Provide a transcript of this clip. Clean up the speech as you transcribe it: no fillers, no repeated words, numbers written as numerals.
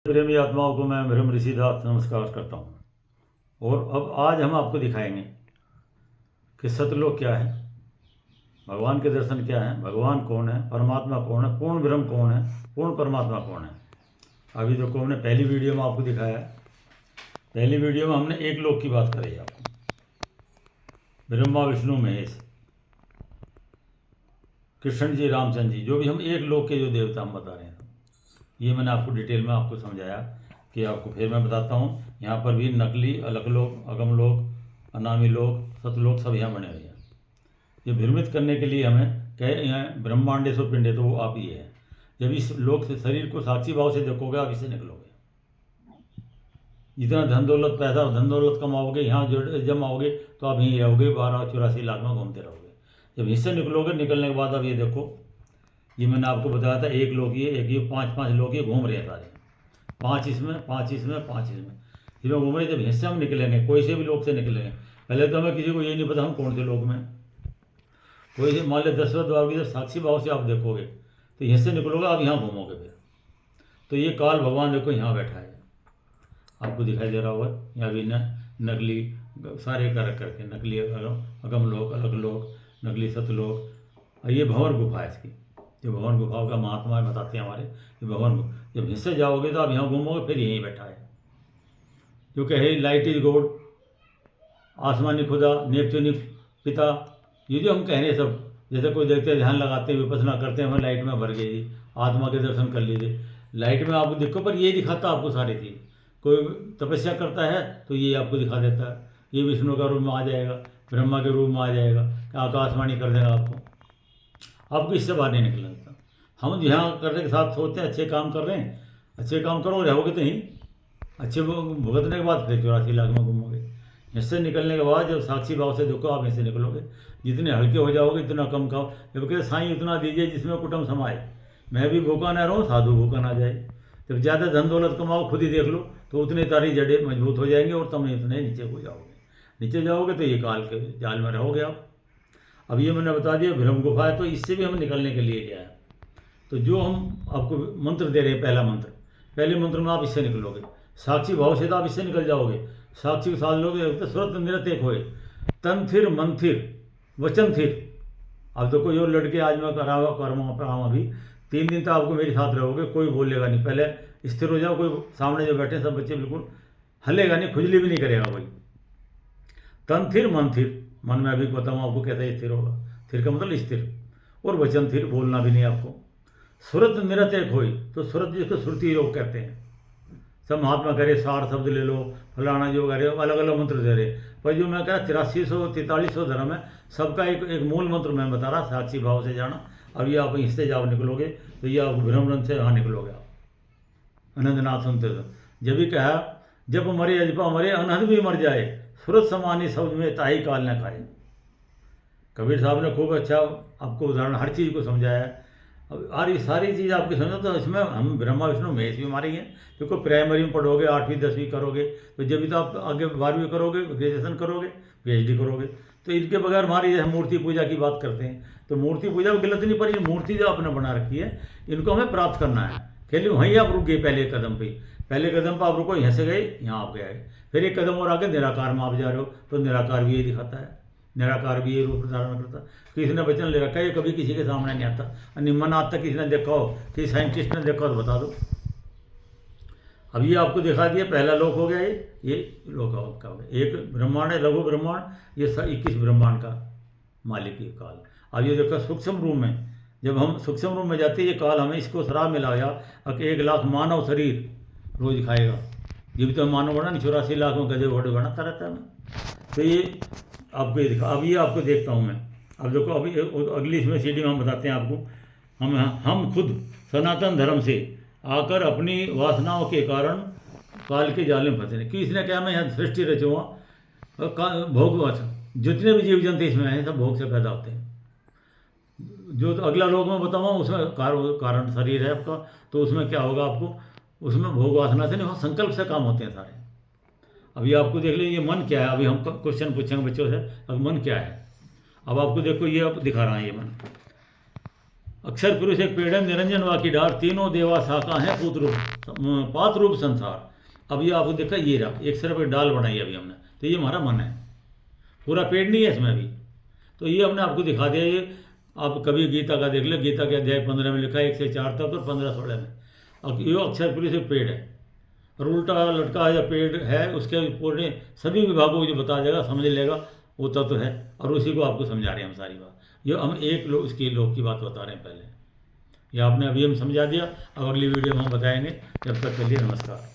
प्रेमी आत्माओं को मैं ब्रह्म ऋषिदास नमस्कार करता हूँ। और अब आज हम आपको दिखाएंगे कि सतलोक क्या है, भगवान के दर्शन क्या है, भगवान कौन है, परमात्मा कौन है, पूर्ण ब्रह्म कौन है, पूर्ण परमात्मा कौन है। अभी जो हमने पहली वीडियो में आपको दिखाया है, पहली वीडियो में हमने एक लोक की बात करी आपको, ब्रह्मा विष्णु महेश, कृष्ण जी, रामचंद्र जी, जो भी हम एक लोक के जो देवता हम बता रहे हैं, ये मैंने आपको डिटेल में आपको समझाया कि आपको फिर मैं बताता हूँ। यहाँ पर भी नकली अलग लोक, अगम लोक, अनामी लोक, सतलोक सब यहाँ बने हुए हैं। ये भ्रमित करने के लिए हमें कहे यहाँ ब्रह्मांडे सो पिंडे, तो वो आप ही है। जब इस लोक से शरीर को साक्षी भाव से देखोगे आप इससे निकलोगे। जितना धन दौलत पैसा धन दौलत कमाओगे, यहाँ जो जमाओगे तो आप यहीं रहोगे, 12-84 लाख में घूमते रहोगे। जब इससे निकलोगे, निकलने के बाद अब ये देखो, ये मैंने आपको बताया था एक लोग ये 5-5 लोग ये घूम रहे हैं सारे, 5 इसमें 5 इसमें 5 इसमें घूम रहे। जब हिस्से हम निकलेंगे, कोई से भी लोग से निकलेंगे, पहले तो हमें किसी को ये नहीं पता हम कौन से लोग में, कोई से मान लिया 10वें द्वार की जब साक्षी भाव से आप देखोगे तो हिस्से निकलोगे, आप यहाँ घूमोगे फिर। तो ये काल भगवान देखो यहाँ बैठा है, आपको दिखाई दे रहा होगा। यहाँ भी नकली सारे कर करके नकली अगम लोक, अलग लोक, नकली सतलोक, और ये भंवर गुफा है इसकी। जो भगवान गुफाओं का महात्मा बताते हैं हमारे, कि भगवान जब हिस्से जाओगे तो आप यहाँ घूमोगे, फिर यहीं बैठा है। जो कहे लाइट इज गॉड, आसमानी खुदा, नेपच्यूनी पिता, ये जो हम कह रहे हैं सब, जैसे कोई देखते हैं ध्यान लगाते हैं, विपसना करते हैं, हमें लाइट में भर गई जी, आत्मा के दर्शन कर लीजिए। लाइट में आपको देखो, पर ये दिखाता आपको सारी चीज़। कोई तपस्या करता है तो ये आपको दिखा देता है, ये विष्णु का रूप में आ जाएगा, ब्रह्मा के रूप में आ जाएगा, आकाशवाणी कर देगा आपको इससे बाहर नहीं निकलना था। हम यहाँ करने के साथ सोचते हैं अच्छे काम कर रहे हैं, अच्छे काम करो, रहोगे तो ही अच्छे भुगतने के बाद फिर 84 लाख में घूमोगे। इससे निकलने के बाद जब साक्षी भाव से देखो, आप इससे निकलोगे। जितने हल्के हो जाओगे इतना कम खाओ। जब कहते साईं उतना दीजिए जिसमें कुटुंब समाए, मैं भी भूखा ना रहूँ, साधु भूखा ना जाए। जब ज़्यादा धन दौलत कमाओ, खुद ही देख लो, तो उतनी तारी जड़ें मजबूत हो जाएंगे और तुम इतने नीचे हो जाओगे। नीचे जाओगे तो ये काल के जाल में रहोगे आप। अब ये मैंने बता दिया ब्रह्म गुफा है, तो इससे भी हम निकलने के लिए क्या है, तो जो हम आपको मंत्र दे रहे हैं, पहला मंत्र, पहले मंत्र में आप इससे निकलोगे, साक्षी भाव से तो आप इससे निकल जाओगे। साक्षी के साथ लोगे तो सुरत निरत एक होए, तन थिर मन थिर वचन थिर। अब देखो जो लड़के आज मैं कराऊँ अभी 3 दिन तक आपको मेरे साथ रहोगे, कोई बोलेगा नहीं। पहले स्थिर हो जाओ, कोई सामने जो बैठे सब बच्चे बिल्कुल हलेगा नहीं, खुजली भी नहीं करेगा कोई। तन थिर मन थिर, मन में अभी बताऊँ आपको कैसे स्थिर होगा। थिर का मतलब स्थिर, और वचन थिर, बोलना भी नहीं आपको। सुरत निरत एक होई, तो सुरत जिसको श्रुति योग कहते हैं। सब महात्मा कह रहे 60 शब्द ले लो, फलाना जो कह रहे, अलग अलग मंत्र दे रहे, पर जो मैं कह रहा 8343 धर्म है, सबका एक मूल मंत्र मैं बता रहा, साक्षी भाव से जाना। अब ये आप इससे जाओ निकलोगे तो ये आप ब्रह्म से यहाँ निकलोगे आप। अनंतनाथ सुनते थे, जब भी कहा जब मरे अजपा मरे, अनहद भी मर जाए, सुरत समानी शब्द में ताही काल न खाए। कबीर साहब ने खूब अच्छा आपको उदाहरण हर चीज़ को समझाया। अब और ये सारी चीज़ आपकी समझो, तो इसमें हम ब्रह्मा विष्णु महेश भी मारेंगे। क्योंकि प्राइमरी में पढ़ोगे, 8वीं 10वीं करोगे, तो जब भी तो आप आगे 12वीं करोगे, ग्रेजुएशन करोगे, PhD करोगे, तो इनके बगैर हमारी जैसे मूर्ति पूजा की बात करते हैं, तो मूर्ति पूजा गलत नहीं, पर ये मूर्ति जो आपने बना रखी है, इनको हमें प्राप्त करना है। खेल वहीं आप रुक गए पहले कदम पे, पहले कदम पर आप रुको, यहाँ से गए यहाँ आप गए, फिर एक कदम और आगे निराकार में आप जा रहे हो, तो निराकार भी ये दिखाता है, निराकार भी ये रूप धारण करता। किसी ने वचन ले रखा है, ये कभी किसी के सामने नहीं आता, निम्न आज तक किसी ने देखा हो, किसी साइंटिस्ट ने देखा हो तो बता दो। अब ये आपको दिखा दिया, पहला लोक हो गया, ये लोक आपका हो गया। एक ब्रह्मांड है, लघु ब्रह्मांड, ये 21 ब्रह्मांड का मालिक ये काल। अब ये देखो सूक्ष्म रूप में, जब हम सूक्ष्म रूप में जाते हैं, ये काल हमें इसको श्राप मिलाया कि 1 लाख मानव शरीर रोज खाएगा। ये भी तो मानव बना नहीं, 84 लाख में गधे घोड़े बनाता रहता है। तो ये आपको ये दिखा, अब ये आपको देखता हूँ मैं। अब देखो अभी अगली इसमें सीढ़ी में हम बताते हैं आपको, हम खुद सनातन धर्म से आकर अपनी वासनाओं के कारण काल के जाल में फंसे। कि इसने क्या, मैं यहाँ सृष्टि रचूँगा, भोग वासना, जितने भी जीव जंतु इसमें हैं सब भोग से पैदा होते हैं। जो तो अगला लोक में बताऊँगा, उसमें कारण शरीर है आपका, तो उसमें क्या होगा आपको, उसमें भोग वासना से नहीं, वहाँ संकल्प से काम होते हैं सारे। अभी आपको देख लीजिए ये मन क्या है, अभी हम क्वेश्चन पूछेंगे बच्चों से, अब मन क्या है। अब आपको देखो ये अब दिखा रहा है ये मन, अक्षर पुरुष एक पेड़ है, निरंजन वा की डार, तीनों देवा शाखा है पूत रूप पात रूप संसार। अब ये आपको देखा, ये रहा एक सिर्फ एक डाल बनाई अभी हमने, तो ये हमारा मन है, पूरा पेड़ नहीं है इसमें अभी। तो ये हमने आपको दिखा दिया। ये आप कभी गीता का देख लो, गीता के अध्याय 15 में लिखा है 1 से 4 तक और 15-16 में। अब ये अक्षर पुरुष एक पेड़ है और उल्टा लटका या पेड़ है, उसके पूरे सभी विभागों को जो बता देगा, समझ लेगा, वो तत्व है। और उसी को आपको समझा रहे हैं हम सारी बात। ये हम एक लोग इसकी लोग की बात बता रहे हैं पहले, ये आपने अभी हम समझा दिया। अब अगली वीडियो में हम बताएंगे। जब तक के लिए नमस्कार।